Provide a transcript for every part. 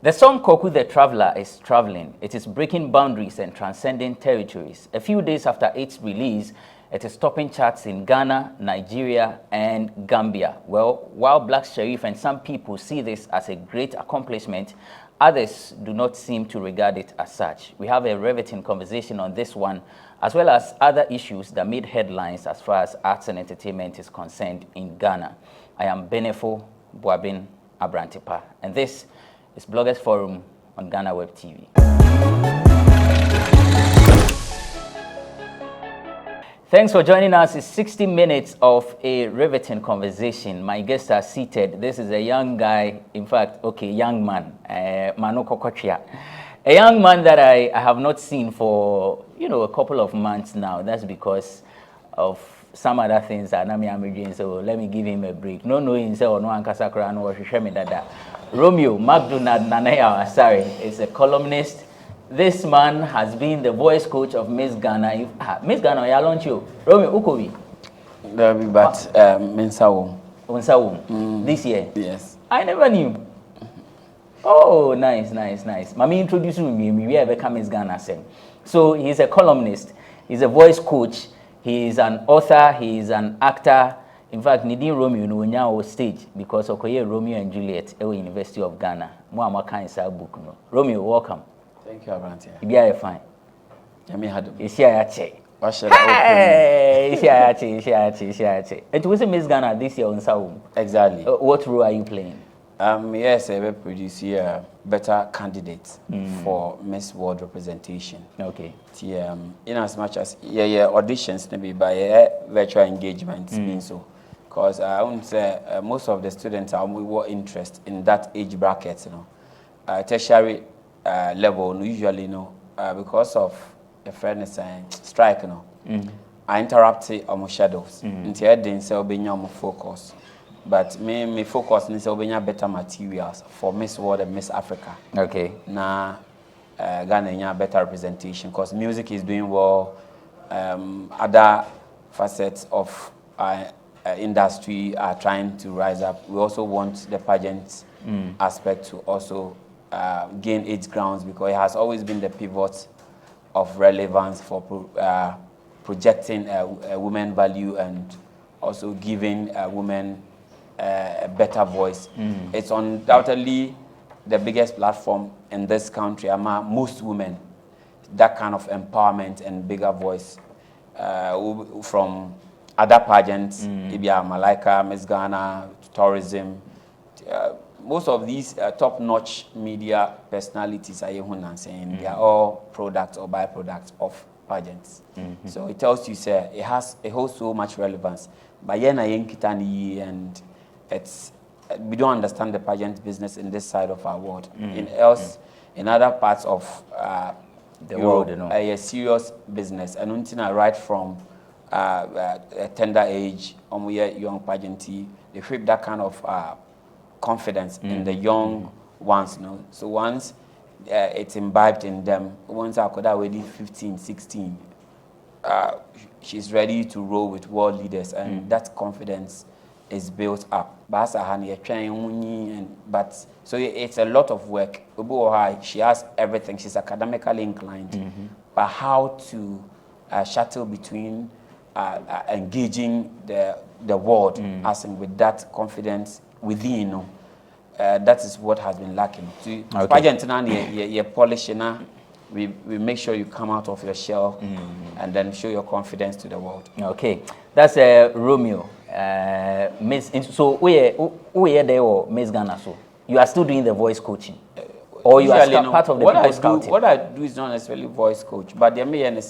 The song Kwaku the Traveller is traveling. It is breaking boundaries and transcending territories. A few days after its release, it is topping charts in Ghana, Nigeria, and Gambia. Well, while Black Sherif and some people see this as a great accomplishment, others do not seem to regard it as such. We have a riveting conversation on this one, as well as other issues that made headlines as far as arts and entertainment is concerned in Ghana. I am Benefo Boabin Abrantipa, and this is Bloggers Forum on Ghanaweb TV. Thanks for joining us. It's 60 minutes of a riveting conversation. My guests are seated. This is a young guy, in fact, young man, Mano Kokochia. A young man that I have not seen for, a couple of months now. That's because of some other things that I'm doing, so let me give him a break. No, Ankasakra, no, Romeo, McDonald Nanaya, sorry, is a columnist. This man has been the voice coach of Miss Ghana. Miss Ghana, I launch you. Romeo, Ukovi. Minsawum. This year? Yes. I never knew. Oh, nice. Mami introduced me. We ever come Miss Ghana. So he's a columnist. He's a voice coach. He is an author. He is an actor. In fact, Nidin Romeo no nya stage because okoye Romeo and Juliet at the University of Ghana. Mo amaka inside book no. Romeo, welcome. Thank you, Abrantia. You are fine. Yami hadu. Isi ayache. What shall I open? Isi ayache. It was Miss Ghana this year on Saum. Exactly. What role are you playing? Yes, I will produce a better candidate for Miss World representation. Okay. In as much as auditions maybe by virtual engagements being so. Because I won't say most of the students are more interested in that age bracket, tertiary level, usually, because of a fairness and strike, I interrupt on shadows until I didn't say obeying focus. But me focus on obeying better materials for Miss World and Miss Africa. Okay. Now, Ghanaian better representation because music is doing well. Other facets of industry are trying to rise up. We also want the pageant aspect to also gain its grounds because it has always been the pivot of relevance for projecting a woman value and also giving a woman a better voice. It's undoubtedly the biggest platform in this country among most women, that kind of empowerment and bigger voice from other pageants, Ibia, Malaika, Miss Ghana, tourism. Most of these top-notch media personalities are saying they are all products or byproducts of pageants. So it tells you, sir, it holds so much relevance. But and we don't understand the pageant business in this side of our world. In other parts of the world, a serious business. And until right from a tender age, young pageantry, they shape that kind of confidence in the young ones. So once it's imbibed in them, once I could already 15, 16, she's ready to roll with world leaders, and that confidence is built up. But so it's a lot of work. She has everything. She's academically inclined, but how to shuttle between engaging the world, as in with that confidence within, that is what has been lacking. Pageant now, you're polishing. We make sure you come out of your shell and then show your confidence to the world. Okay, that's Romeo. So we are there or Miss Ghana. So you are still doing the voice coaching, or you are part of the people scouting? What I do is not necessarily voice coach, but there may be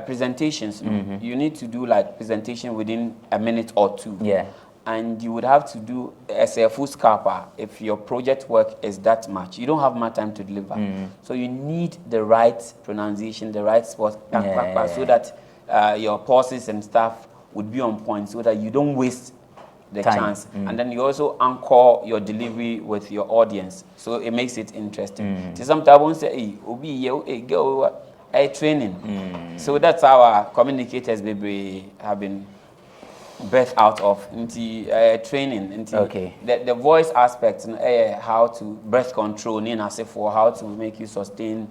presentations. You need to do like presentation within a minute or two. Yeah. And you would have to do as a full scalper if your project work is that much. You don't have much time to deliver. So you need the right pronunciation, the right spot, so that your pauses and stuff would be on point so that you don't waste the chance. And then you also anchor your delivery with your audience. So it makes it interesting. Sometimes I won't say, hey, go, training. So that's how our communicators have been birth out of into training into the voice aspect, how to breath control, for how to make you sustain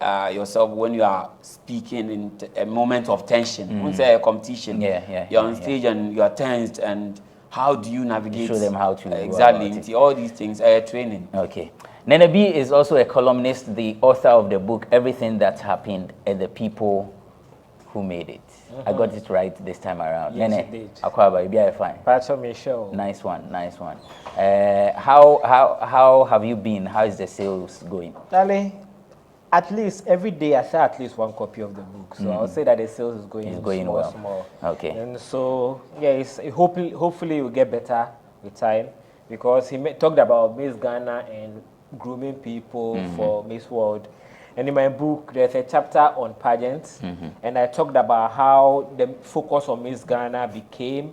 yourself when you are speaking in a moment of tension. When say a competition, you're on stage and you are tensed, and how do you navigate? You show them how to exactly all these things. Training. Okay. Nenebi is also a columnist, the author of the book Everything That Happened and the People Who Made It. I got it right this time around. Yes, you did. Akwaba, you be fine. Pacho Michelle. Nice one, nice one. How have you been? How is the sales going? Darling, at least every day I sell at least one copy of the book. So I'll say that the sales is going, small. Okay. And so, yeah, hopefully it will get better with time, because he talked about Miss Ghana and grooming people for Miss World. And in my book, there's a chapter on pageants, and I talked about how the focus on Miss Ghana became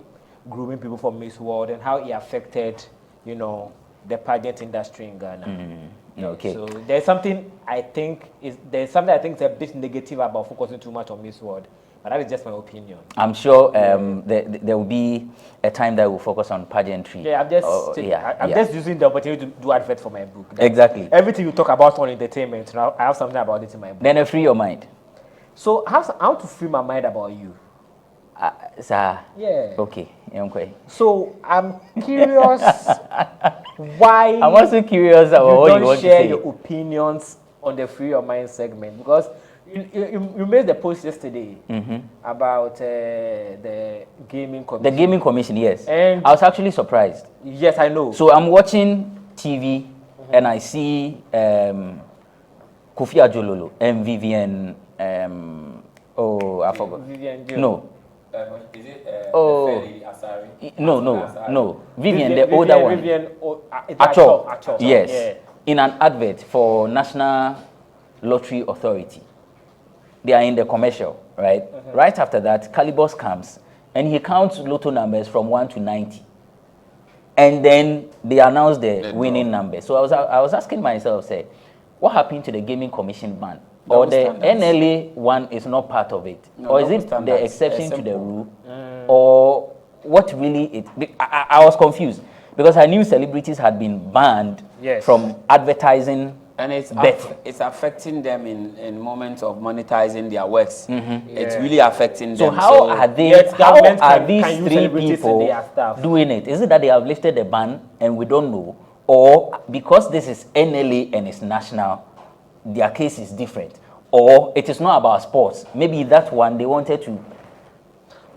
grooming people for Miss World, and how it affected, the pageant industry in Ghana. Okay. So there's something I think is a bit negative about focusing too much on Miss World, but that is just my opinion. I'm sure there will be a time that we'll focus on pageantry. Yeah, I'm just using the opportunity to do advert for my book. Exactly. Everything you talk about on entertainment, now I have something about it in my book. Then free your mind. So I want to free my mind about you. Sir. Yeah. Okay. So I'm curious why I'm also curious about what you want to say. You don't share your opinions on the Free Your Mind segment, because you made the post yesterday about the gaming commission. The gaming commission, yes. And I was actually surprised. Yes, I know. So I'm watching TV and I see Kofi Ajololo and Vivian. I forgot. Vivian Joe. No. Is it Asari? No. Vivian, the older one. Vivian Acho. Yes. Yeah. In an advert for National Lottery Authority. They are in the commercial, right? Right after that, Calibos comes and he counts lotto numbers from 1 to 90. And then they announce the winning number. So I was asking myself, what happened to the Gaming Commission ban? Or the NLA one is not part of it? Or is it the exception to the rule? Or what really I was confused, because I knew celebrities had been banned from advertising. And it's affecting them in moments of monetizing their works. It's really affecting them. So how are these three people doing it? Is it that they have lifted the ban and we don't know? Or because this is NLA and it's national, their case is different? Or it is not about sports? Maybe that one they wanted to,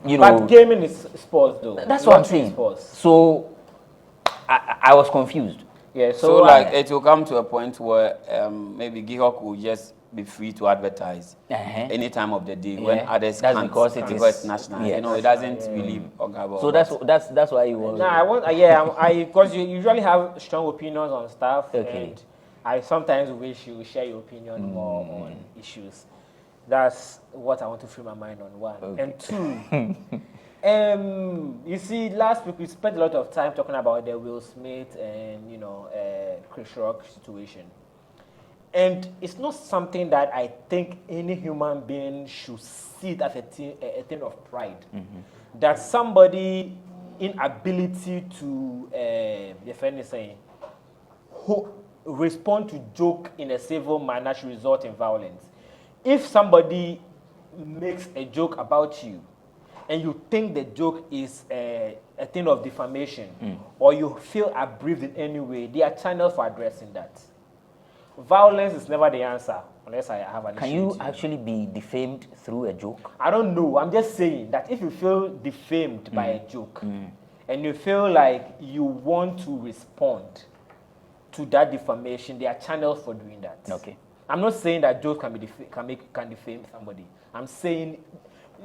But gaming is sports, though. That's what I'm saying. So I was confused. Yeah, so like it will come to a point where maybe Gihok will just be free to advertise any time of the day when others can't, because it's national. It doesn't really about. So that's why you want. Because you usually have strong opinions on stuff, and I sometimes wish you share your opinion more on issues. That's what I want to free my mind on, one. And two. You see, last week we spent a lot of time talking about the Will Smith and Chris Rock situation, and it's not something that I think any human being should see it as a thing of pride. That somebody inability to respond to joke in a civil manner should result in violence. If somebody makes a joke about you, and you think the joke is a thing of defamation, or you feel aggrieved in any way, there are channels for addressing that. Violence is never the answer, unless I have an issue. Can you actually be defamed through a joke? I don't know. I'm just saying that if you feel defamed by a joke, and you feel like you want to respond to that defamation, there are channels for doing that. Okay. I'm not saying that jokes can defame somebody. I'm saying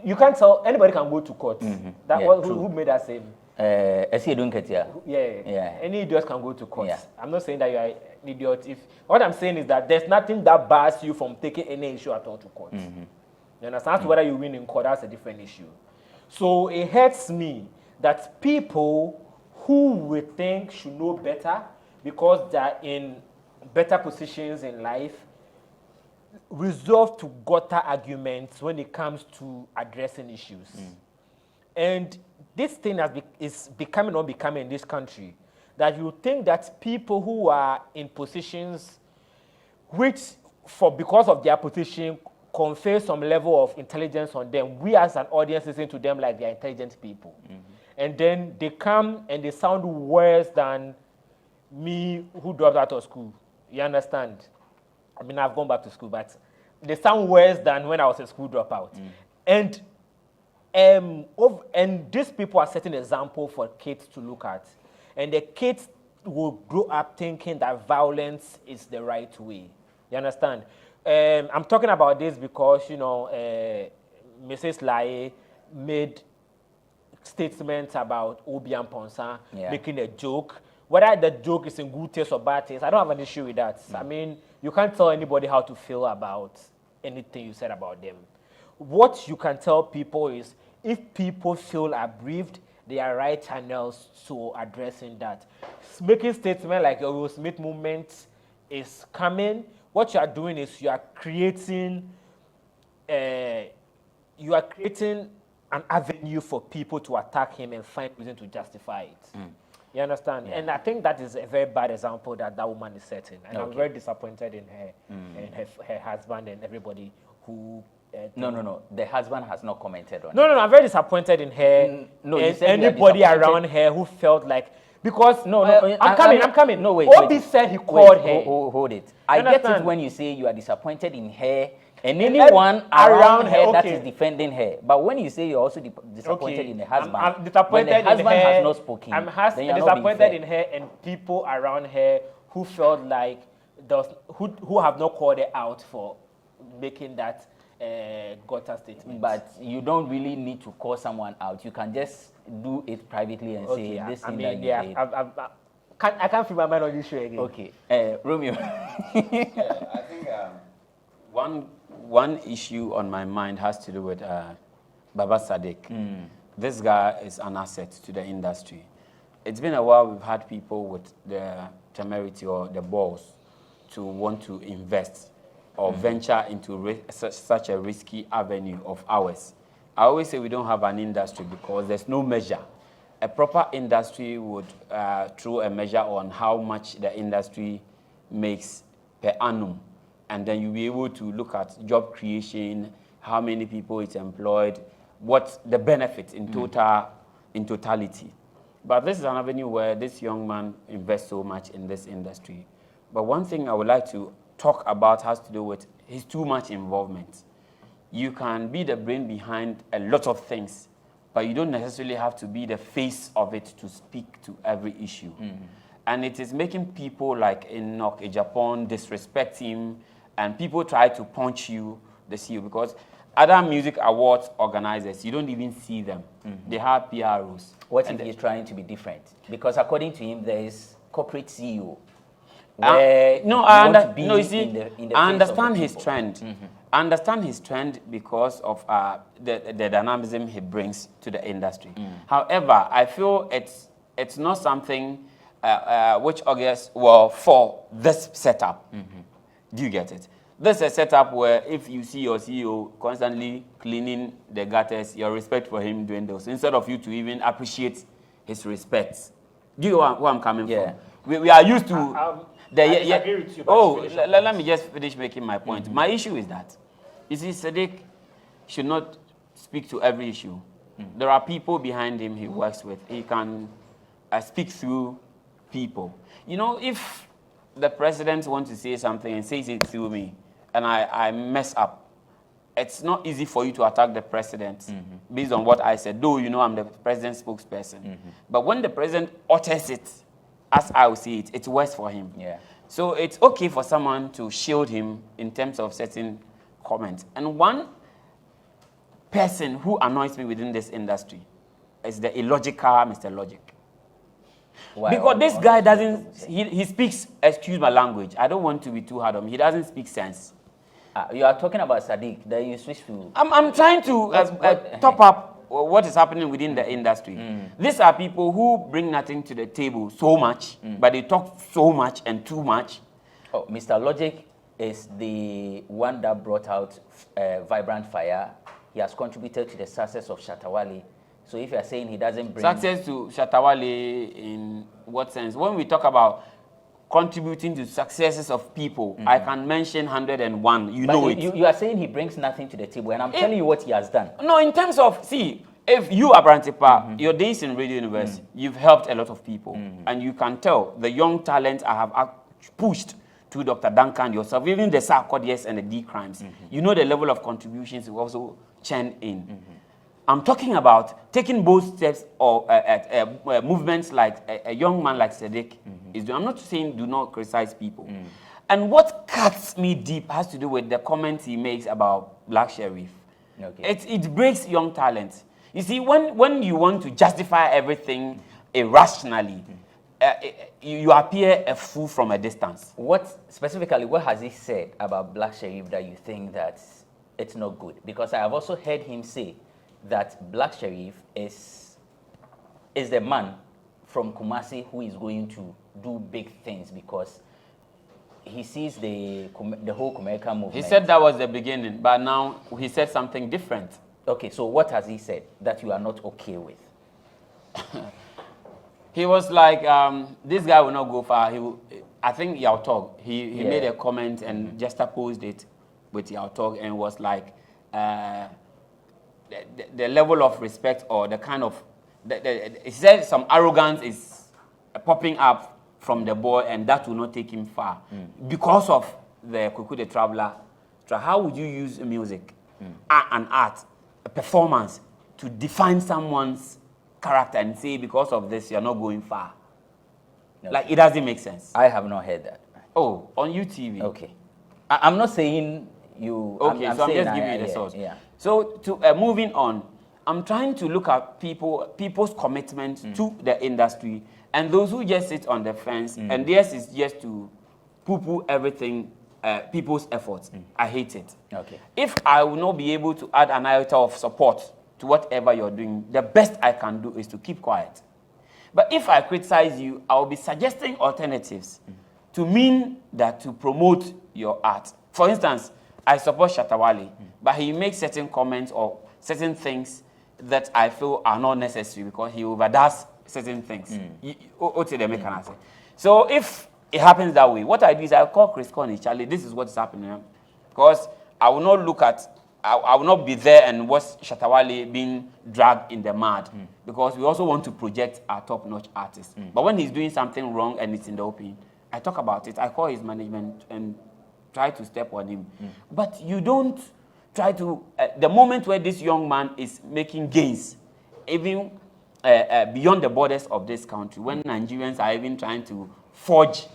you can't tell anybody can go to court. Who made that same? Any idiot can go to court. I'm not saying that you are an idiot. What I'm saying is that there's nothing that bars you from taking any issue at all to court. You understand? Whether you win in court, that's a different issue. So it hurts me that people who we think should know better because they're in better positions in life resolve to gutter arguments when it comes to addressing issues. And this thing is becoming unbecoming in this country, that you think that people who are in positions which, because of their position, confer some level of intelligence on them, we as an audience listen to them like they're intelligent people. And then they come and they sound worse than me who dropped out of school. You understand? I mean, I've gone back to school, but they sound worse than when I was a school dropout. And these people are setting an example for kids to look at. And the kids will grow up thinking that violence is the right way. You understand? I'm talking about this because, you know, Mrs. Laye made statements about Obi and Ponsa making a joke. Whether the joke is in good taste or bad taste, I don't have an issue with that. I mean, you can't tell anybody how to feel about anything you said about them. What you can tell people is, if people feel aggrieved, there are right channels to addressing that. Making statements like your Will Smith movement is coming, what you are doing is you are creating an avenue for people to attack him and find reason to justify it. You understand? And I think that is a very bad example that woman is setting. And I'm very disappointed in her and her husband and everybody who... No. The husband has not commented on it. No, I'm very disappointed in her and anybody around her who felt like... Because I'm coming. No, wait. Obi said he called her. Hold it. I get it when you say you are disappointed in her and anyone around her that is defending her. But when you say you're also disappointed in the husband, I'm disappointed when the husband in her, has not spoken, I'm disappointed in her and people around her who felt like who have not called her out for making that gutter statement. But you don't really need to call someone out. You can just do it privately and say this thing that you did. I can't feel my mind on this show again. Okay, Romeo. I think one issue on my mind has to do with Baba Sadiq. This guy is an asset to the industry. It's been a while we've had people with the temerity or the balls to want to invest or venture into such a risky avenue of ours. I always say we don't have an industry because there's no measure. A proper industry would throw a measure on how much the industry makes per annum. And then you'll be able to look at job creation, how many people it's employed, what's the benefit in totality. But this is an avenue where this young man invests so much in this industry. But one thing I would like to talk about has to do with his too much involvement. You can be the brain behind a lot of things, but you don't necessarily have to be the face of it to speak to every issue. And it is making people like Enoch Japan disrespect him, and people try to punch you, the CEO, because other music awards organizers, you don't even see them. They have PROs. What if he's trying to be different? Because according to him, there is corporate CEO. I understand his trend. I understand his trend because of the dynamism he brings to the industry. However, I feel it's not something which augurs well for this setup. Do you get it? This is a setup where if you see your CEO constantly cleaning the gutters, your respect for him doing those, instead of you to even appreciate his respect. Do you know where I'm coming from? We are used to... let me just finish making my point. My issue is that, you see, Sadiq should not speak to every issue. There are people behind him he works with. He can speak through people. You know, if the president wants to say something and says it through me, and I mess up, it's not easy for you to attack the president based on what I said, though you know I'm the president's spokesperson. But when the president utters it, as I will see it, it's worse for him. So it's okay for someone to shield him in terms of certain comments. And one person who annoys me within this industry is the illogical Mr. Logic. Because this guy doesn't, he speaks, excuse my language, I don't want to be too hard on him, he doesn't speak sense. You are talking about Sadiq, then you switch to... I'm trying to top up what is happening within the industry. These are people who bring nothing to the table so much, but they talk so much and too much. Oh, Mr. Logic is the one that brought out Vibrant Fire. He has contributed to the success of Shatawale. So if you are saying he doesn't bring... Success to Shatta Wale in what sense? When we talk about contributing to successes of people, I can mention 101. You know it. You are saying he brings nothing to the table, and I'm telling you what he has done. No, in terms of, see, if you are Brantipa, your days in Radio University, you've helped a lot of people. And you can tell the young talent I have pushed to Dr. Duncan, yourself, even the Sarkodiyes and the D crimes. You know the level of contributions you also churn in. I'm talking about taking bold steps or movements like a young man like Sadiq is doing. I'm not saying do not criticize people. And what cuts me deep has to do with the comments he makes about Black Sherif. Okay. It breaks young talent. You see, when you want to justify everything irrationally, you appear a fool from a distance. What has he said about Black Sherif that you think that it's not good? Because I have also heard him say that Black Sherif is the man from Kumasi who is going to do big things because he sees the whole Kumeka movement. He said that was the beginning, but now he said something different. Okay, so what has he said that you are not okay with? He was like, this guy will not go far. I think Yao Tog, he made a comment and juxtaposed it with Yao Tog and was like, the level of respect or the kind of, he said some arrogance is popping up from the boy and that will not take him far. Because of the Kwaku the Traveller, how would you use music, an art, a performance to define someone's character and say because of this you're not going far? No. Like, it doesn't make sense. I have not heard that. Oh, on UTV. Okay. I'm not saying you... Okay, I'm just giving you the source. Yeah. So, to moving on, I'm trying to look at people's commitment to the industry and those who just sit on the fence and theirs is just to poo-poo everything, people's efforts. I hate it. Okay. If I will not be able to add an iota of support to whatever you're doing, the best I can do is to keep quiet. But if I criticize you, I will be suggesting alternatives to mean that to promote your art. For instance, I support Shatta Wale, but he makes certain comments or certain things that I feel are not necessary because he overdoes certain things. So if it happens that way, what I do is I call Chris Connie, Charlie, this is what is happening. Because I will not look at, I will not be there and watch Shatta Wale being dragged in the mud. Because we also want to project our top-notch artists. But when he's doing something wrong and it's in the open, I talk about it, I call his management and try to step on him. But you don't try to, the moment where this young man is making gains, even beyond the borders of this country, when Nigerians are even trying to forge,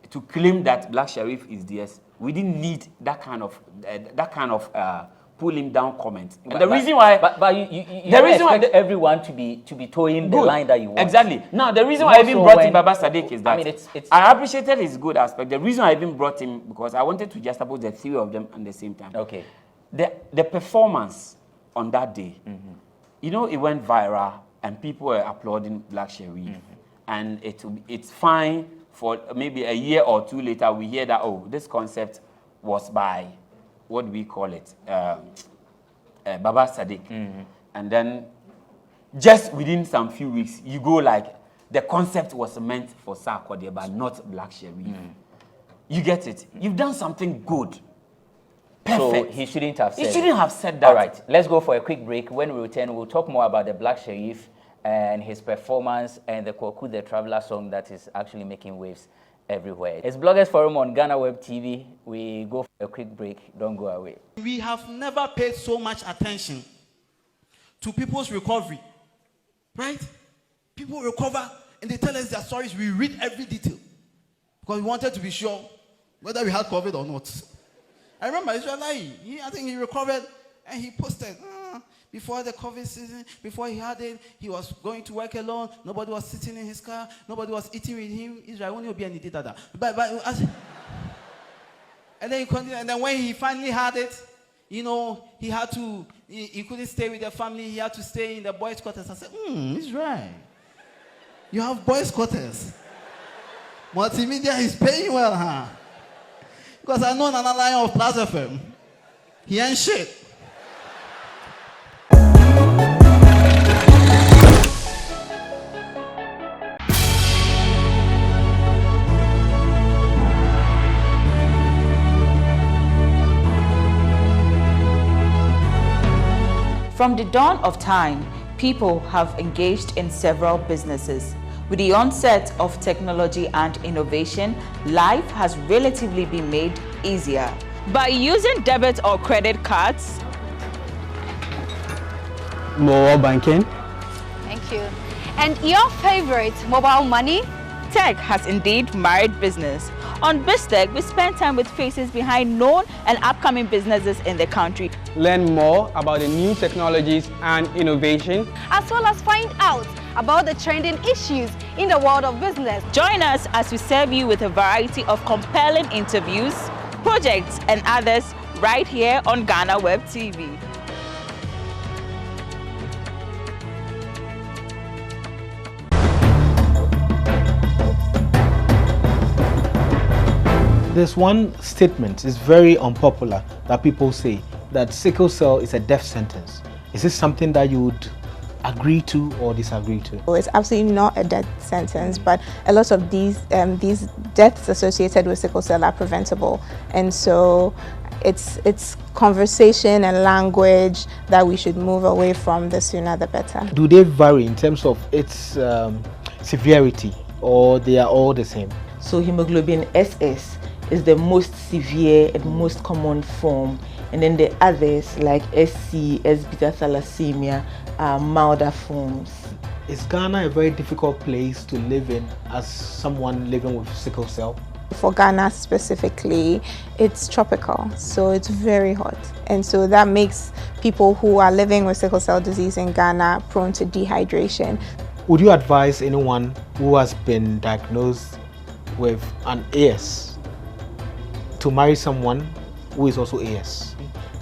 to claim that Black Sherif is theirs, we didn't need that kind of pull him down comment. But the reason why, you expect everyone to be towing the line that you want. Exactly. Now the reason why I even brought in Baba Sadiq is that I mean, I appreciated his good aspect. The reason I even brought him because I wanted to just about the three of them at the same time. Okay. The performance on that day, you know, it went viral and people were applauding Black Sherif, and it's fine for maybe a year or two later we hear that this concept was by, what do we call it, Baba Sadiq. And then just within some few weeks, you go like, the concept was meant for Sarkodie, but not Black Sherif. You get it? You've done something good. Perfect. So he shouldn't have said He shouldn't have said that. All right, let's go for a quick break. When we return, we'll talk more about the Black Sherif and his performance and the Kwaku the Traveller song that is actually making waves everywhere. It's Bloggers Forum on Ghanaweb TV. We go for a quick break. Don't go away. We have never paid so much attention to people's recovery, right? People recover and they tell us their stories. We read every detail because we wanted to be sure whether we had COVID or not. I remember Israeli, I think he recovered and he posted, before the COVID season, before he had it, he was going to work alone. Nobody was sitting in his car. Nobody was eating with him. Israel only be any data. And then he continued. And then when he finally had it, you know, he had to, he couldn't stay with the family. He had to stay in the boys' quarters. I said, Israel, you have boys' quarters. Multimedia is paying well, huh? Because I know another line of Plaza FM. He ain't shit. From the dawn of time, people have engaged in several businesses. With the onset of technology and innovation, life has relatively been made easier. By using debit or credit cards, mobile banking. Thank you. And your favorite, mobile money? tech has indeed married business. On BizTech, we spend time with faces behind known and upcoming businesses in the country. Learn more about the new technologies and innovation, as well as find out about the trending issues in the world of business. Join us as we serve you with a variety of compelling interviews, projects, and others right here on Ghanaweb TV. There's one statement, it's very unpopular, that people say that sickle cell is a death sentence. Is this something that you would agree to or disagree to? Well, it's absolutely not a death sentence, but a lot of these deaths associated with sickle cell are preventable, and so it's conversation and language that we should move away from. The sooner the better. Do they vary in terms of its severity, or they are all the same? So hemoglobin SS is the most severe and most common form, and then the others like SC, S-beta thalassemia are milder forms. Is Ghana a very difficult place to live in as someone living with sickle cell? For Ghana specifically, it's tropical, so it's very hot, and so that makes people who are living with sickle cell disease in Ghana prone to dehydration. Would you advise anyone who has been diagnosed with an AS to marry someone who is also AS?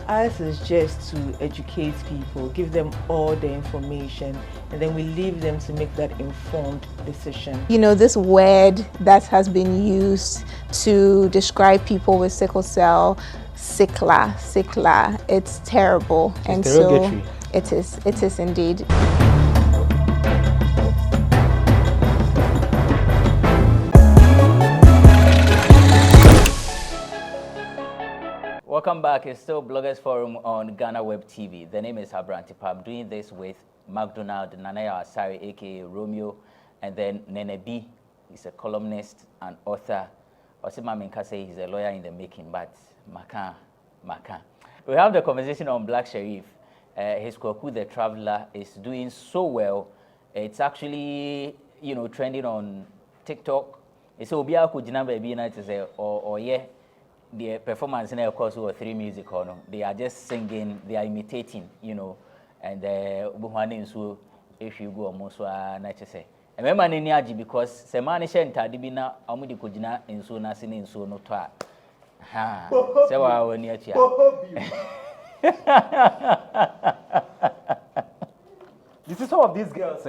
Ours is just to educate people, give them all the information, and then we leave them to make that informed decision. You know, this word that has been used to describe people with sickle cell, sickler, it's terrible. It's derogatory. So it is indeed. Welcome back. It's still Bloggers Forum on Ghanaweb TV. The name is Habrantipa. I'm doing this with McDonald, Nanaya Asari, aka Romeo, and then Nenebi. He's a columnist and author. Osima Minkase, he's a lawyer in the making, but Makan. We have the conversation on Black Sherif. His Kwaku the Traveller is doing so well. It's actually, trending on TikTok. It's Obia Kujina Baby Night is or yeah. The performance in of course were 3 music they are just singing, they are imitating, and buhani so if you go almost nature say. And remember Niaji because Semani Shenta Dibina Amudi Kujina in so Nasin in so no toa. Ha so I will near This is some of these girls,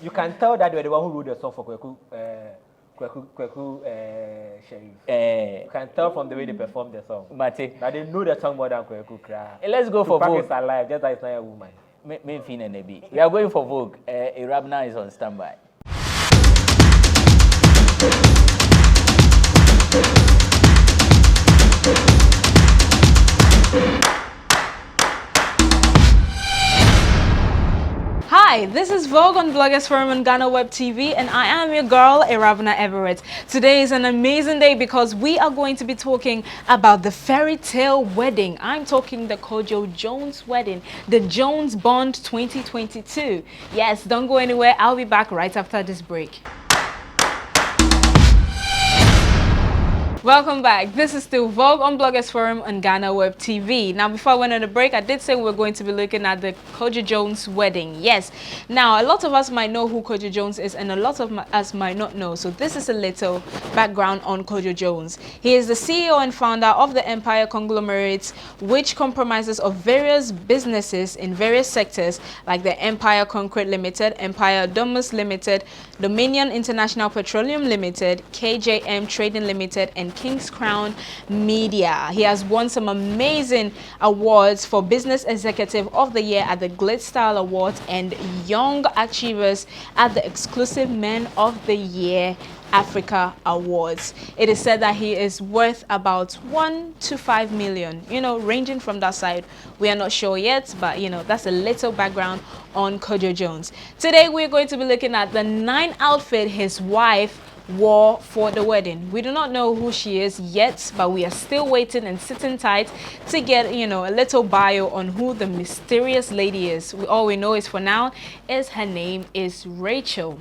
you can tell that they were the one who wrote the song for Kwaku Sherif. You can tell from the way they perform the song. That they know the song more than Kwaku. Let's go for Vogue. Is alive, just like it's not a woman. Me Nenebi. We are going for Vogue. Irabna is on standby. Hi, this is Vogue on Bloggers Forum on Ghanaweb TV, and I am your girl, Iravna Everett. Today is an amazing day because we are going to be talking about the fairy tale wedding. I'm talking the Kojo Jones wedding, the Jones Bond 2022. Yes, don't go anywhere. I'll be back right after this break. Welcome back. This is still Vogue on Bloggers Forum on Ghanaweb TV. Now, before I went on the break, I did say we were going to be looking at the Kojo Jones wedding. Yes. Now, a lot of us might know who Kojo Jones is, and a lot of us might not know. So this is a little background on Kojo Jones. He is the CEO and founder of the Empire Conglomerates, which comprises of various businesses in various sectors like the Empire Concrete Limited, Empire Domus Limited, Dominion International Petroleum Limited, KJM Trading Limited, and King's Crown Media. He has won some amazing awards for Business Executive of the Year at the Glitz Style Awards and Young Achievers at the Exclusive Men of the Year Africa Awards. It is said that he is worth about 1 to 5 million, you know, ranging from that side. We are not sure yet, but you know, that's a little background on Kojo Jones. Today we're going to be looking at the 9 outfit his wife wore for the wedding. We do not know who she is yet, but we are still waiting and sitting tight to get, you know, a little bio on who the mysterious lady is. All we know is for now is her name is Rachel.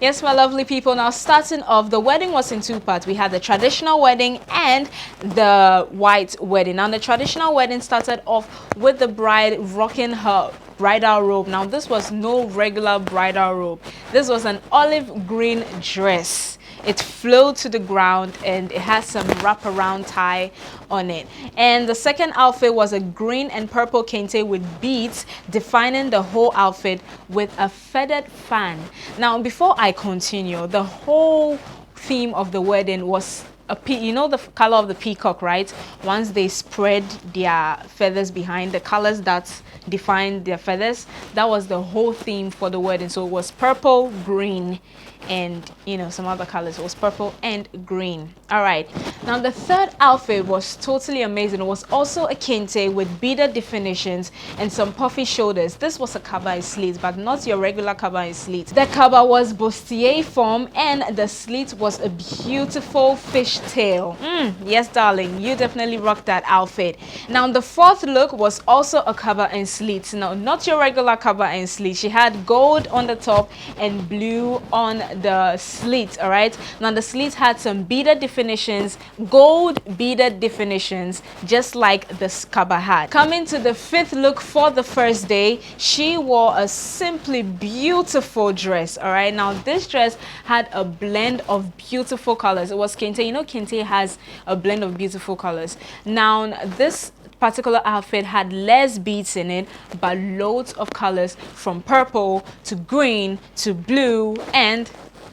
Yes, my lovely people, now starting off, the wedding was in 2 parts. We had the traditional wedding and the white wedding. Now, the traditional wedding started off with the bride rocking her bridal robe. Now, this was no regular bridal robe. This was an olive green dress. It flowed to the ground and it has some wraparound tie on it. And the second outfit was a green and purple kente with beads, defining the whole outfit with a feathered fan. Now, before I continue, the whole theme of the wedding was you know the color of the peacock, right? Once they spread their feathers behind, the colors that define their feathers, that was the whole theme for the wedding. So it was purple, green, and you know, some other colors. It was purple and green. All right, now the third outfit was totally amazing. It was also a kente with beaded definitions and some puffy shoulders. This was a kaba and sleeves, but not your regular kaba and sleeves. The kaba was bustier form and the sleeve was a beautiful fish tail. Yes, darling, you definitely rocked that outfit. Now the fourth look was also a kaba and sleeves. Now, not your regular kaba and sleeves. She had gold on the top and blue on the slits. All right, now the slits had some beaded definitions, gold beaded definitions, just like the kaba had. Coming to the fifth look for the first day, she wore a simply beautiful dress. All right, now this dress had a blend of beautiful colors. It was kente. You know, kente has a blend of beautiful colors. Now this particular outfit had less beads in it, but loads of colors from purple to green to blue, and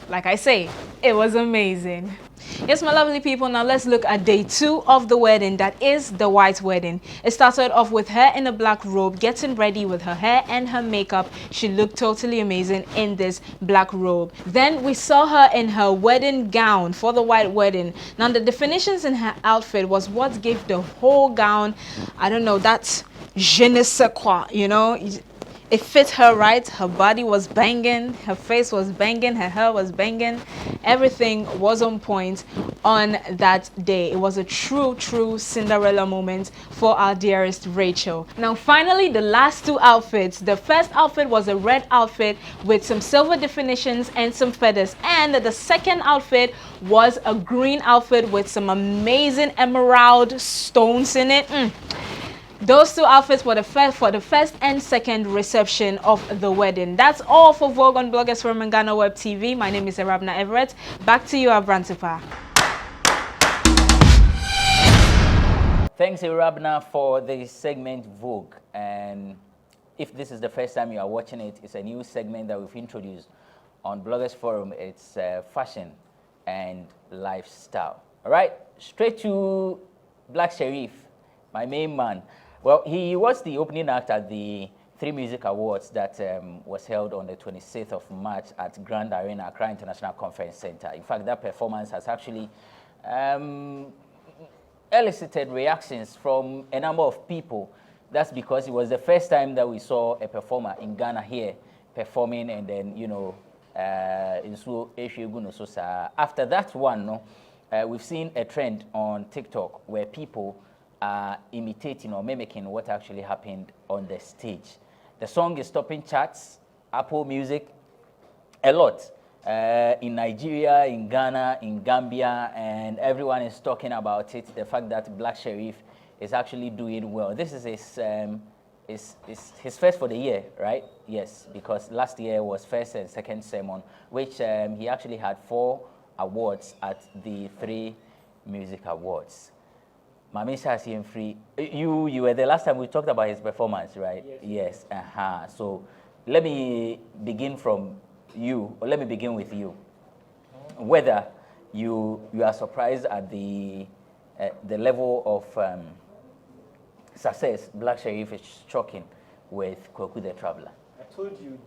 like I say, it was amazing. Yes, my lovely people, now let's look at day 2 of the wedding, that is the white wedding. It started off with her in a black robe, getting ready with her hair and her makeup. She looked totally amazing in this black robe. Then we saw her in her wedding gown for the white wedding. Now the definitions in her outfit was what gave the whole gown, I don't know, that je ne sais quoi, you know. It fit her right. Her body was banging, her face was banging, her hair was banging. Everything was on point on that day. It was a true Cinderella moment for our dearest Rachel. Now finally, the last 2 outfits. The first outfit was a red outfit with some silver definitions and some feathers, and the second outfit was a green outfit with some amazing emerald stones in it. Those 2 outfits were for the first and second reception of the wedding. That's all for Vogue on Bloggers Forum and Ghanaweb TV. My name is Arabna Everett. Back to you, Abrantipa. Thanks, Arabna, for the segment Vogue. And if this is the first time you are watching it, it's a new segment that we've introduced on Bloggers Forum. It's fashion and lifestyle. All right, straight to Black Sherif, my main man. Well, he was the opening act at the 3 Music Awards that was held on the 26th of March at Grand Arena, Accra International Conference Center. In fact, that performance has actually elicited reactions from a number of people. That's because it was the first time that we saw a performer in Ghana here performing, and then, you know, after that one, we've seen a trend on TikTok where people imitating or mimicking what actually happened on the stage. The song is topping charts, Apple Music, a lot. In Nigeria, in Ghana, in Gambia, and everyone is talking about it. The fact that Black Sherif is actually doing well. This is his first for the year, right? Yes, because last year was first and second sermon, which he actually had 4 awards at the 3 Music Awards. Mamisha Siem Free, you were the last time we talked about his performance, right? Yes. So let me begin from you, or let me begin with you. Whether you are surprised at the level of success Black Sherif is shocking with Kwaku the Traveller. I told you,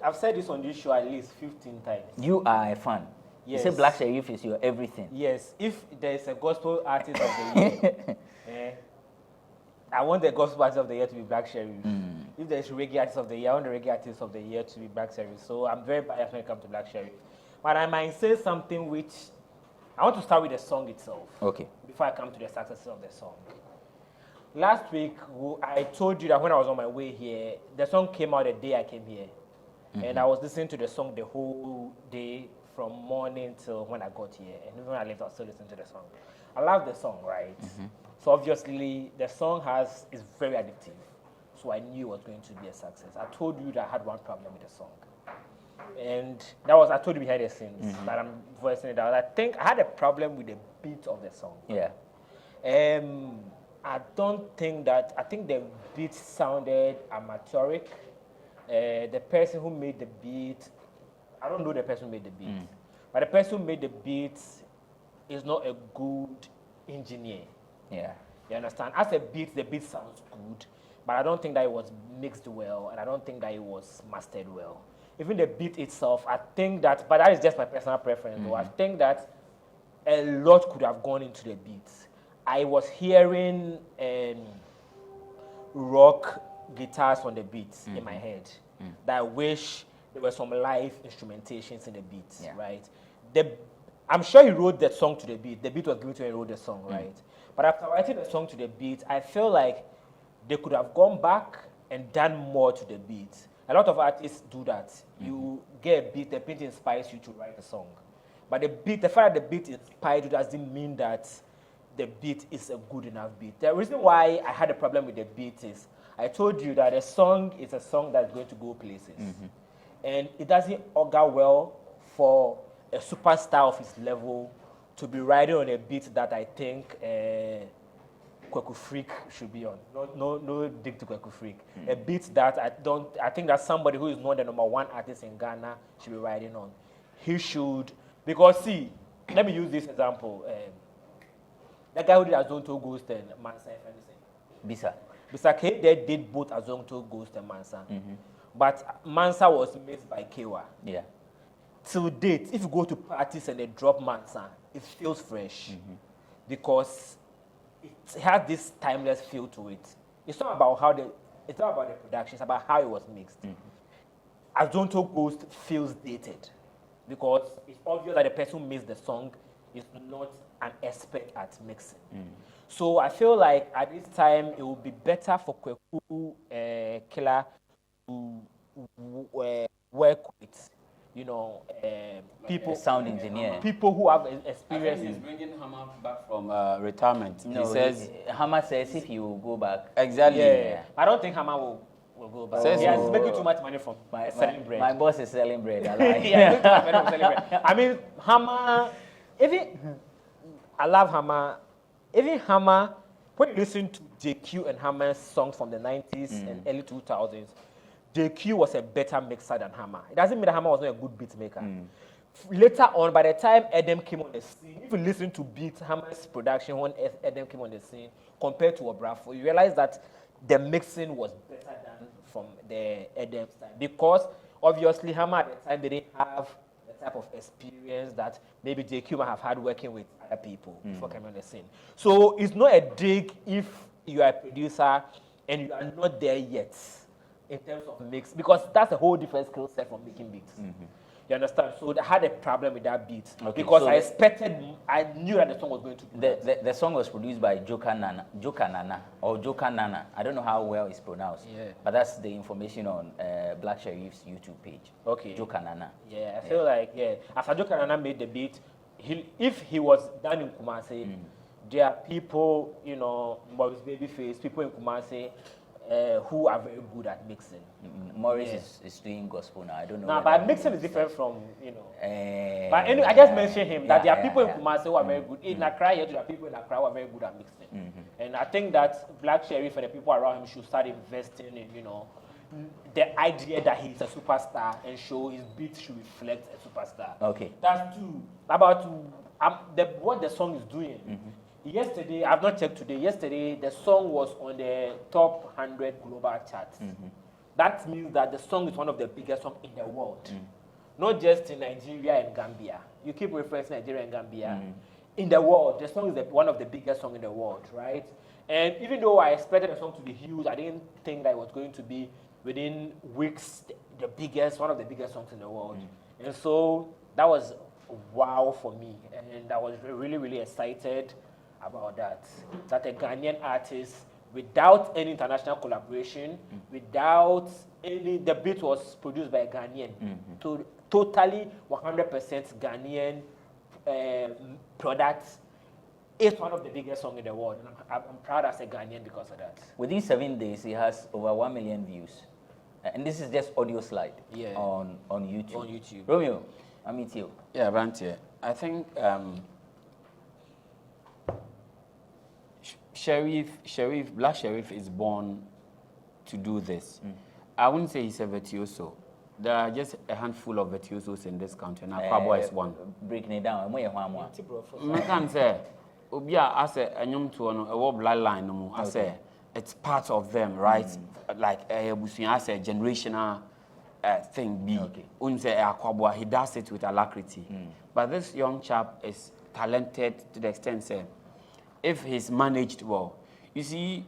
I've said this on this show at least 15 times. You are a fan. Yes. You say Black Sherif is your everything. Yes. If there is a gospel artist of the year, I want the gospel artist of the year to be Black Sherif. If there's reggae artist of the year, I want the reggae artist of the year to be Black Sherif. So I'm very biased when it comes to Black Sherif. But I might say something which I want to start with the song itself. Okay. Before I come to the success of the song. Last week, I told you that when I was on my way here, the song came out the day I came here. And I was listening to the song the whole day from morning till when I got here. And even when I left, I was still listening to the song. I love the song, right? So obviously, the song is very addictive. So I knew it was going to be a success. I told you that I had one problem with the song. And that was, I told you behind the scenes, but I'm voicing it out. I think I had a problem with the beat of the song. Yeah. I think the beat sounded amateurish. The person who made the beat, I don't know the person who made the beat, but the person who made the beat is not a good engineer. Yeah. You understand? As a beat, the beat sounds good, but I don't think that it was mixed well, and I don't think that it was mastered well. Even the beat itself, I think that, but that is just my personal preference, though. I think that a lot could have gone into the beat. I was hearing rock guitars on the beats in my head that I wish there were some live instrumentations in the beats, right? I'm sure he wrote that song to the beat. The beat was given to him, he wrote the song, right? But after writing the song to the beat, I feel like they could have gone back and done more to the beat. A lot of artists do that. You get a beat, the beat inspires you to write a song. But the fact that the beat inspired you doesn't mean that the beat is a good enough beat. The reason why I had a problem with the beat is I told you that a song is a song that's going to go places. And it doesn't augur well for a superstar of his level to be riding on a beat that I think Kwaku Freak should be on. No dig to Kwaku Freak. A beat that I think that somebody who is not the #1 artist in Ghana should be riding on. He should, because see, let me use this example. The guy who did Azonto Ghost and Mansa, if anything. Bisa K did both Azonto Ghost and Mansa. But Mansa was mixed by Kewa. Yeah. Till date, if you go to parties and they drop Mansa, it feels fresh. Because it has this timeless feel to it. It's not about it's not about the production, it's about how it was mixed. Azonto Ghost feels dated. Because it's obvious that the person who mixed the song is not an expert at mixing. So I feel like at this time it would be better for Kwaku Killer to work with, people, sound engineer, people who have experience. He's bringing Hammer back from retirement. No, he says Hammer says if he will go back. Exactly. Yeah. I don't think Hammer will go back. He has making too much money from selling bread. My boss is selling bread. I like. Yeah, too much money from selling bread. I mean, Hammer. I love Hammer. Even Hammer, when you listen to JQ and Hammer's songs from the 90s and early 2000s, JQ was a better mixer than Hammer. It doesn't mean that Hammer was not a good beat maker. Later on, by the time Edem came on the scene, if you listen to Hammer's production when Edem came on the scene, compared to Obrafo, you realize that the mixing was better than from the Edem's time. Because obviously Hammer at the time didn't have the type of experience that maybe JQ might have had working with other people before coming on the scene. So it's not a dig if you are a producer and you are not there yet in terms of mix, because that's a whole different skill set from making beats. You understand? So I had a problem with that beat because so I knew that the song was going to be the song was produced by Joka Nana. I don't know how well it's pronounced, but that's the information on Black Sherif's YouTube page. Okay. Joka Nana. Yeah, I feel like, after Joka Nana made the beat, if he was done in Kumasi, there are people, Maurice Babyface, people in Kumasi, who are very good at mixing. Maurice is doing gospel now. I don't know. No, but mixing is different from, But anyway, I just mentioned him that there are people in Kumasi who are very good. In Accra, there are people in Accra who are very good at mixing. And I think that Black Sherif and the people around him should start investing in, the idea that he's a superstar and show his beat should reflect a superstar. Okay. That's two. About what the song is doing. Yesterday, I've not checked today. Yesterday, the song was on the top 100 global charts. That means that the song is one of the biggest songs in the world. Not just in Nigeria and Gambia. You keep referencing Nigeria and Gambia. In the world, the song is one of the biggest songs in the world, right? And even though I expected the song to be huge, I didn't think that it was going to be within weeks one of the biggest songs in the world. And so that was wow for me, and I was really, really excited about that. That a Ghanaian artist, without any international collaboration, without any, the beat was produced by a Ghanaian, totally 100% Ghanaian product. It's one of the biggest songs in the world, and I'm proud as a Ghanaian because of that. Within 7 days, he has over 1 million views. And this is just audio slide on YouTube. On YouTube. Romeo, I meet you. Yeah, Rantier. I think Black Sherif is born to do this. I wouldn't say he's a virtuoso. There are just a handful of virtuosos in this country, and Kwaku is one. Breaking it down, I can say, Obia, I say, a young to a bloodline, I say, it's part of them, right? Like I say, generational thing B. Kwaku, he does it with alacrity. But this young chap is talented to the extent, say, if he's managed well. You see,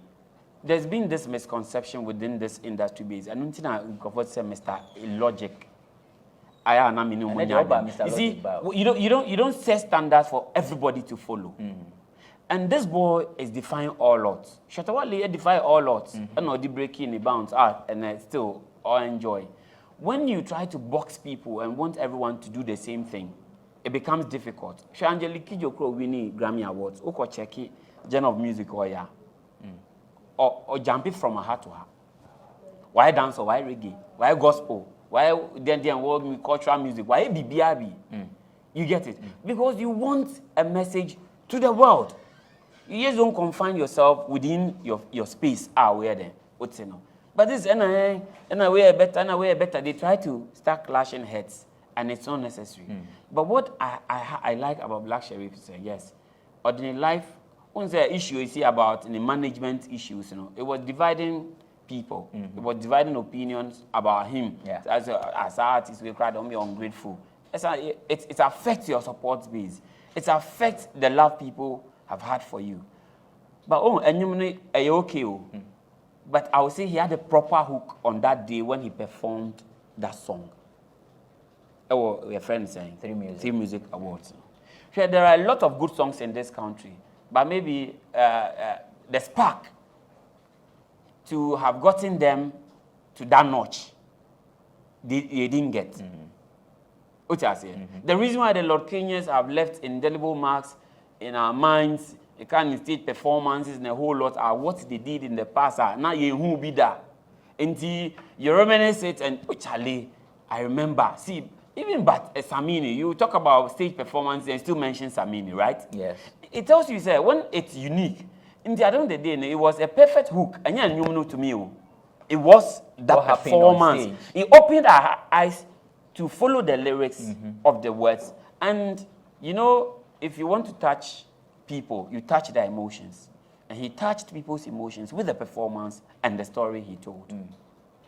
there's been this misconception within this industry base. I don't think I could say Mr. Illogic. You see, you don't set standards for everybody to follow. And this boy is defying all odds. Shatawale defy all odds. And not the breaking the bounce out and still all enjoy. When you try to box people and want everyone to do the same thing, it becomes difficult. Angelique Kijokro winning Grammy Awards. Oko check it, genre of music or jump it from a heart to heart. Why dance or why reggae? Why gospel? Why then world cultural music? Why BBRB? You get it? Because you want a message to the world. You just don't confine yourself within your space. Where then? What's it now? But this and a way better. They try to start clashing heads, and it's not necessary. But what I like about Black Sherif is yes, ordinary life. Once the issue you see about the management issues, it was dividing people. It was dividing opinions about him. As artists, we cried on me ungrateful. It affects your support base. It affects the love people have had for you. But okay. But I would say he had a proper hook on that day when he performed that song. Your friend saying three music awards. There are a lot of good songs in this country, but maybe the spark to have gotten them to that notch, they didn't get. The reason why the Lord Kenyans have left indelible marks in our minds, the kind of stage performances and a whole lot are what they did in the past. Now you who be that. Until you reminisce it and Charlie, I remember. See, even but Samini, you talk about stage performance and still mention Samini, right? Yes. It tells you, say, when it's unique. In the end of the day, it was a perfect hook. And you know to me, it was that performance. It opened our eyes to follow the lyrics of the words. And if you want to touch people, you touch their emotions. And he touched people's emotions with the performance and the story he told.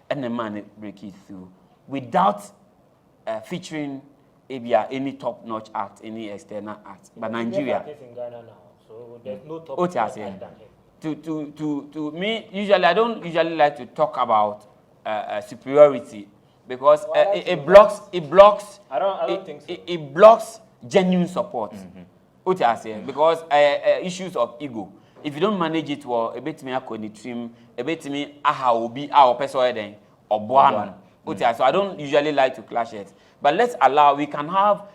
And the man break it through without featuring any top-notch act, any external act. But Nigeria. In Ghana now, so there's no top-notch act than him. To me, usually I don't usually like to talk about superiority because it blocks. I don't think so. It blocks genuine support. Because issues of ego. If you don't manage it well, a bit me a trim, a bit me aha will be our person then or one. So I don't usually like to clash it. But let's allow we can have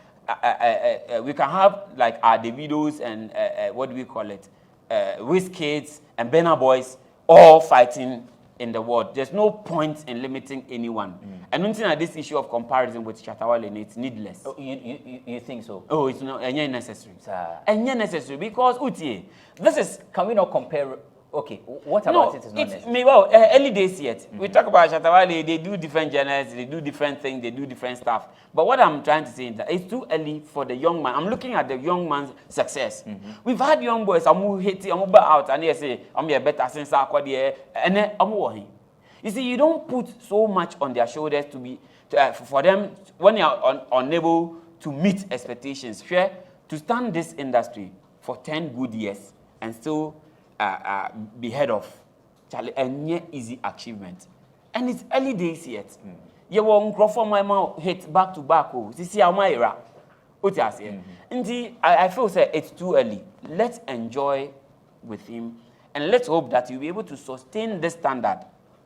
like our Davidos and what do we call it, Wizkids and Burna Boys all fighting in the world. There's no point in limiting anyone. And don't think that this issue of comparison with Shatawale, it's needless. Oh, you think so? Oh, it's not necessary. And necessary because this is. Can we not compare Okay, what about it is not necessary? Well, early days yet. We talk about Shatawale, they do different genres, they do different things, they do different stuff. But what I'm trying to say is that it's too early for the young man. I'm looking at the young man's success. We've had young boys, I'm hit, I'm out, and they say, I'm better since I got here, and then I'm working. You see, you don't put so much on their shoulders for them when they are unable to meet expectations. To stand this industry for 10 good years and still be head of a near easy achievement. And it's early days yet. You won't grow from my mouth hit back to back. This is my era. What I say? I feel say it's too early. Let's enjoy with him and let's hope that you'll be able to sustain this standard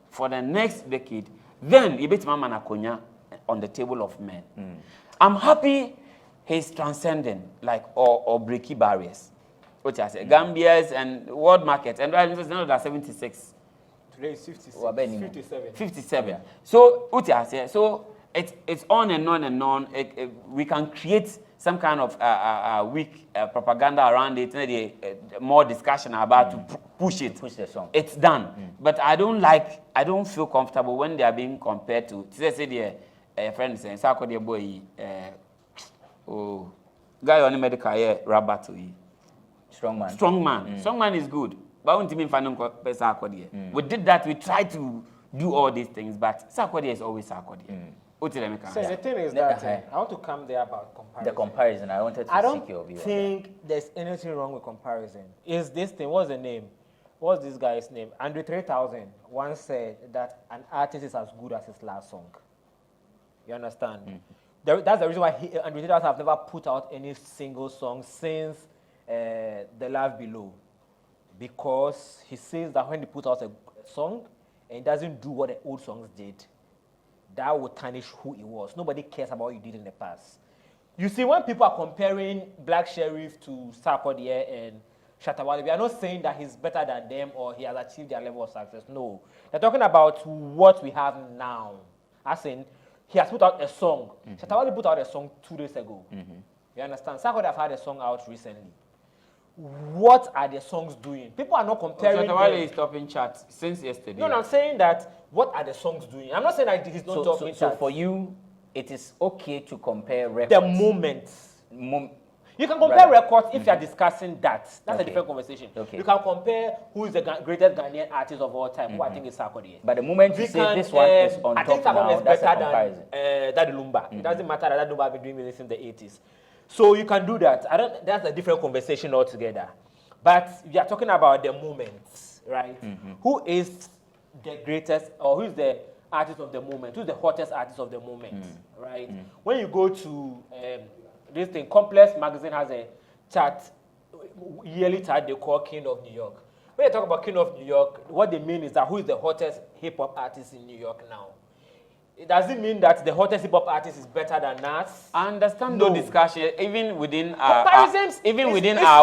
for the next decade. Then you bet Mama Nakonya on the table of men. I'm happy he's transcending or breaking barriers. What I say, Gambia's and world market, and right now that's 76. Today is 56. 57. 57. So what I say, so it's on and on and on. We can create some kind of weak propaganda around it, more discussion about to push the song. It's done. But I don't feel comfortable when they are being compared to. Say a friend saying, "Sako dear boy, guy on the medical here, rabat to you." Strongman. Strongman is good. But I won't even find him. We did that. We tried to do all these things, but Sarkodie is always Sarkodie. So the thing is that I want to come there about comparison. The comparison. I wanted to seek your view. I don't think there's anything wrong with comparison. Is this thing? What's the name? What's this guy's name? Andre 3000 once said that an artist is as good as his last song. You understand? That's the reason why Andre 3000 have never put out any single song since The Love Below, because he says that when he puts out a song and it doesn't do what the old songs did, that will tarnish who he was. Nobody cares about what you did in the past. You see, when people are comparing Black Sherif to Sarkodie and Shatawale, we are not saying that he's better than them or he has achieved their level of success. No. They're talking about what we have now. As in, he has put out a song. Shatawale put out a song 2 days ago. You understand? Sarkodie have had a song out recently. What are the songs doing? People are not comparing. Shatawale is topping charts since yesterday. No, I'm saying that what are the songs doing? I'm not saying that he's not topping charts. So for you, it is okay to compare records. The moments. You can compare records if you are discussing that. That's a different conversation. You can compare who is the greatest Ghanaian artist of all time, who I think is Sarkodie. But the moment you say this one is on top now, that's a comparison. Daddy Lumba. It doesn't matter that Daddy Lumba has been doing music since the 80s. So you can do that. That's a different conversation altogether. But we are talking about the moments, right? Who is the greatest, or who is the artist of the moment? Who's the hottest artist of the moment, right? When you go to this thing, Complex Magazine has a chart, yearly chart they call King of New York. When they talk about King of New York, what they mean is that who is the hottest hip-hop artist in New York now? It doesn't mean that the hottest hip-hop artist is better than us. I understand the discussion, even within our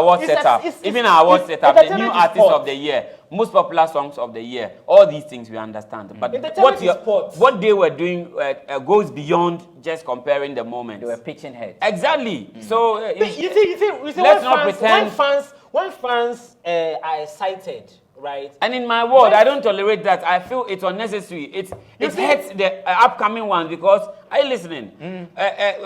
award setup. The new artist of the year, most popular songs of the year, all these things we understand. But what they were doing goes beyond just comparing the moments. They were pitching heads. Exactly. So you see, let's not pretend. When fans are excited, right? And in my world, I don't tolerate that. I feel it's unnecessary. It hurts the upcoming one, because are you listening?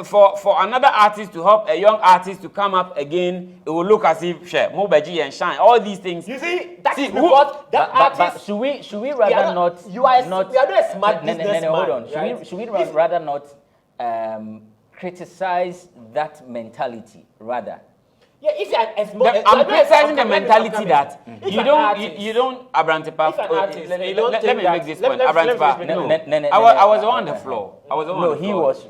For another artist to help a young artist to come up again, it will look as if Mobeji and Shine. All these things. You see, that is because that artist. But should we rather not? You are not a smart businessman. Hold on. Right? Should we rather not criticize that mentality rather? Yeah, if you are I'm criticizing the mentality that you don't Abrantepa. Let me make this point. Abrantepa. I was on the floor.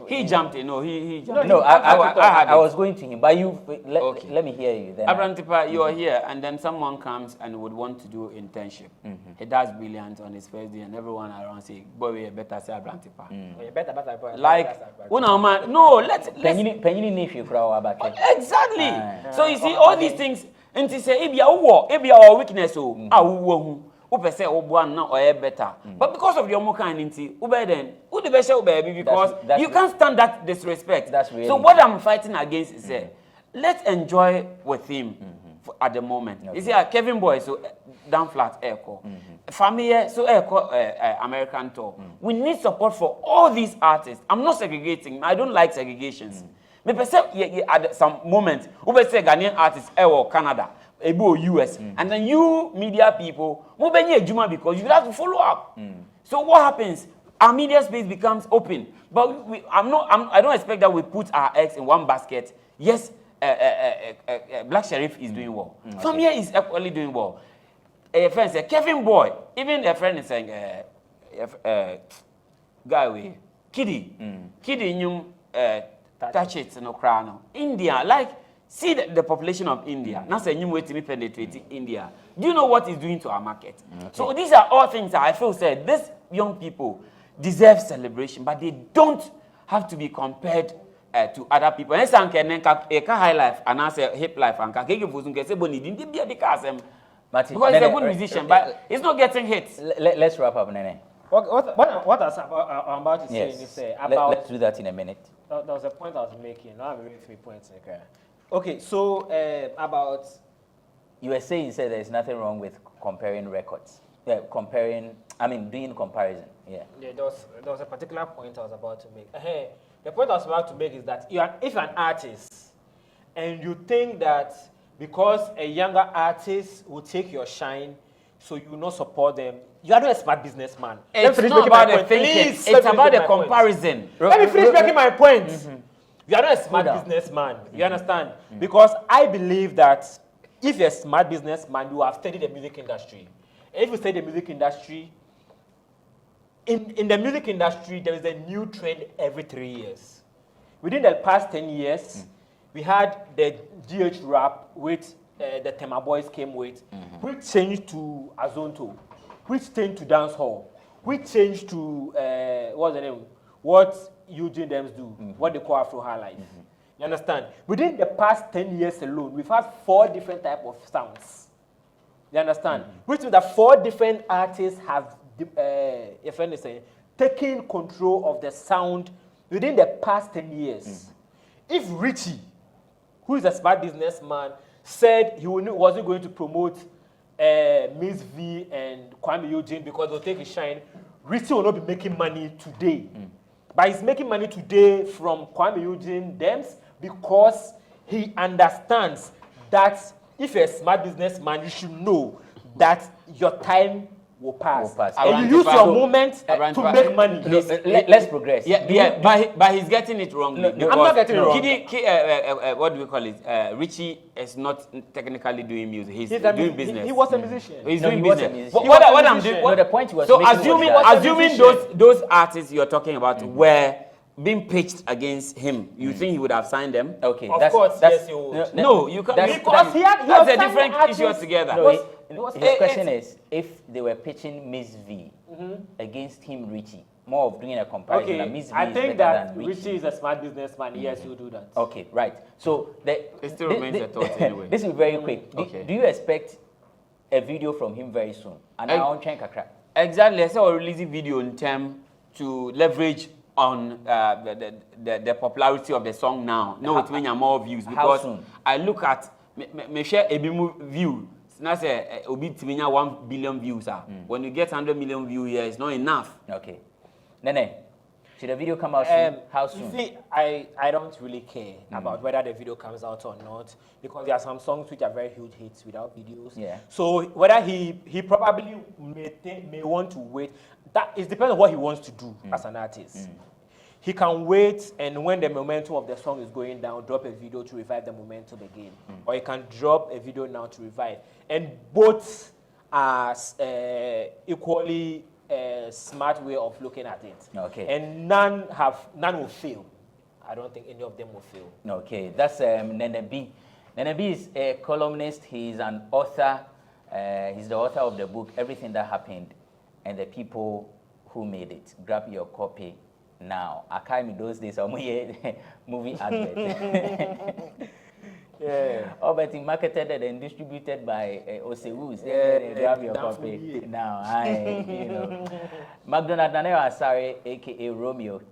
He jumped in. He jumped in. No, I was going to him, but let me hear you then. Abrantepa, you are here, and then someone comes and would want to do internship. He does brilliant on his first day, and everyone around say, "Boy, we better say Abrantepa." Like, no, let's. Exactly. So you see all these things, and to say, "If our weakness, who say or better," but because of your mokanity, who the best baby, because you can't stand that disrespect. So what I'm fighting against is let's enjoy with him. at the moment. You see, Kevin Boy, so down flat echo. Family, so echo American tour. We need support for all these artists. I'm not segregating. I don't like segregations. Me perceive at some moment, we say Ghanaian artists or Canada, or US, and then you media people, we be Juma because you have to follow up. So what happens? Our media space becomes open, but I don't expect that we put our eggs in one basket. Yes, Black Sherif is doing well. Family is equally doing well. A friend said, Kevin Boy, even a friend is saying, guy, Kiddy, you touch it, no crown. India, like, see the population of India. Now, say, new way to be penetrating India. Do you know what it's doing to our market? So, these are all things that I feel said, these young people deserve celebration, but they don't have to be compared to other people. And some can high life and I say hip life and can give you say boni didn't be a because he's a good musician, but he's not getting hits. Let's wrap up, Nene. What I'm about to say is about. Let's do that in a minute. There was a point I was making. Now I'm making 3 points. Okay, so about. You were saying there's nothing wrong with comparing records. Doing comparison. Yeah. There was a particular point I was about to make. The point I was about to make is that if you're an artist and you think that because a younger artist will take your shine, so you will not support them, you are not a smart businessman. It's not about the thinking. It's about the comparison. Let me finish making my point. You are not a smart businessman. You understand? Because I believe that if you're a smart businessman, you have studied the music industry. And if you study the music industry, in the music industry, there is a new trend every 3 years. Within the past 10 years, we had the GH rap, which the Tema Boys came with, which changed to Azonto, which changed to dancehall, which changed to, what's the name? What Eugene Dems do, what they call Afro High Life. You understand? Within the past 10 years alone, we've had 4 different types of sounds. You understand? Which means that 4 different artists have a friend is saying, taking control of the sound within the past 10 years. If Richie, who is a smart businessman, said he wasn't going to promote Miss V and Kwame Eugene because they'll take his shine, Richie will not be making money today. But he's making money today from Kwame Eugene Dems because he understands that if you're a smart businessman, you should know that your time will pass. And you use your moment to make money. Let's progress. But he's getting it wrongly. I'm not getting it wrong. What do we call it? Richie is not technically doing music. He's doing business. He was a musician. He's doing business. What I'm doing. The point was so assuming those artists you're talking about were being pitched against him, you think he would have signed them? Okay. Of course, yes, he would. No, you can't. Because that's a different issue altogether. His question is, if they were pitching Miss V against him, Richie, more of doing a comparison. Okay, Miss V I is think better that than Richie is a smart businessman. Yes, he'll do that. Okay, right. So it still remains a thought anyway. This is very quick. Do you expect a video from him very soon? And I won't change a Exactly. I saw a releasing video in terms to leverage on the popularity of the song now. No, it means more views because I look at me share a view. Now say obi 1 billion views. When you get 100 million views here, it's not enough. Okay. Nene, should the video come out soon? How soon? You see, I don't really care about whether the video comes out or not because there are some songs which are very huge hits without videos. Yeah. So whether he probably may want to wait. That is depends on what he wants to do as an artist. He can wait, and when the momentum of the song is going down, drop a video to revive the momentum again. Or he can drop a video now to revive. And both are equally smart way of looking at it. Okay. And none will fail. I don't think any of them will fail. Okay, that's Nenebi. Nenebi is a columnist. He's an author. He's the author of the book Everything That Happened and the People Who Made It. Grab your copy now. I can't in those days, I'm movie advert. Yeah. Oh, but it's marketed and distributed by Osewus. Grab your copy now. McDonald Naneo Asare, aka Romeo,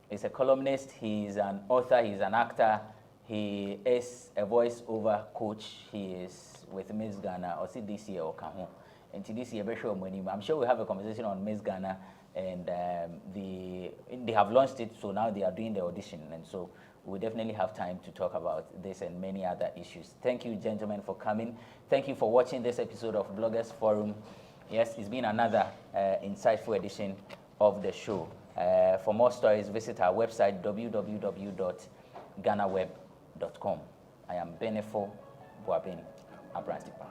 is a columnist. He's an author. He's an actor. He is a voice-over coach. He is with Miss Ghana, or see this year or Kaho. And this year, I'm sure we'll have a conversation on Miss Ghana, and they have launched it, so now they are doing the audition, and so we'll definitely have time to talk about this and many other issues. Thank you, gentlemen, for coming. Thank you for watching this episode of Bloggers Forum. Yes, it's been another insightful edition of the show. For more stories, visit our website, www.ghanaweb.com. I am Benefo Boabin Abrantipa.